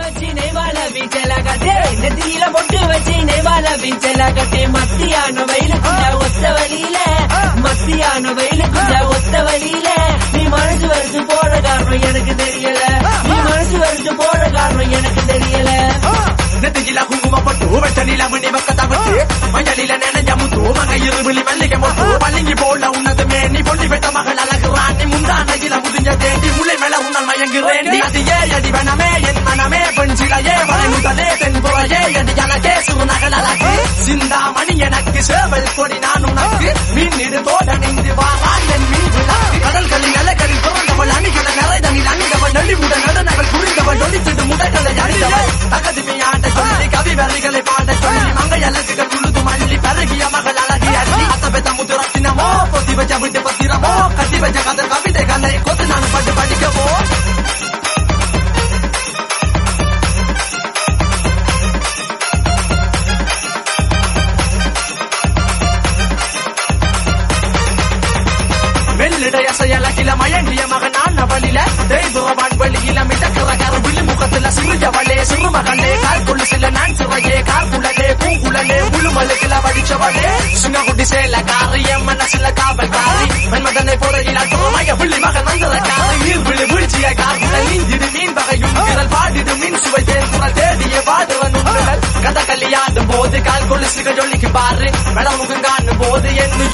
வச்சு நெய்வால பீச்சல கட்டே நெத்தியில பொட்டு வச்சு நெய்வால பீச்சல கட்டே மத்தியான வெயிலுக்குள்ள ஒத்த வழியில மத்தியான வெயிலுக்குள்ள ஒத்த வழியில நீ மனசு வரைச்சு போட காரணம் எனக்கு தெரியல நீ மனசு வரைச்சு போட காரணம் எனக்கு தெரியல நெத்தியில குங்குமப்பட்டு வெட்ட நிலமணி பக்கத்தவட்டு மஞ்சளில நெனைஞ்ச முத்து மக இருவிழி மல்லிகை மொட்டு பள்ளிங்கி போல உன்னதுமே நீ பொண்ணி பெற்ற மகள் அழகுறான் நீ முந்தானையில முதிஞ்ச தேடி முளை மேல உன்னால் மயங்குறேன் அது ஏ அடி வனமே என் மனமே பெண் சிலையே வரை முதலே தென்புறையே அடி எனக்கே சுருநகல் அழகு சிந்தாமணி எனக்கு சேவல் கொடி நான் உனக்கு மீன் தோட நின்று வாரான் என் மீன் விளக்கு கடல்களில் அலைகளில் பிறந்தவள் அணிகளை நிறைதனில் அணிந்தவள் நெளிமுட நடனங்கள் புரிந்தவள் நொடித்திடு முடைகளை அணிந்தவள் தகதிமையாண்ட சொல்லி கவி வரிகளை பாட சொல்லி மங்கை அழகுகள் உழுது மல்லி பருகிய மகள் அழகி அள்ளி அத்த பெத்த முதுரத்தினமோ பொத்தி வச்ச விட்டு பத்திரமோ கட்டி வச்ச கதை கவிதைகளை கொத்து நான் பட்டு படிக்கவோ மெல்லிடைய செயலகில மயங்கிய மகனான வழியில தெய்வவான் வெளியில மிதக்கிற கருவிழி முகத்துல சிறியவளே சிறு மகளே கால்குள்ள சில நான் சிறையே கால்குழலே பூங்குழலே முழுமலுக்குல வடிச்சவளே சுங்ககுட்டி சேல காரியம் மனசுல காவல் காரி மன்மதனை பொறையில் அட்டுமய புள்ளி மகன் வந்ததற்காரி நீர் விழி வீழ்ச்சி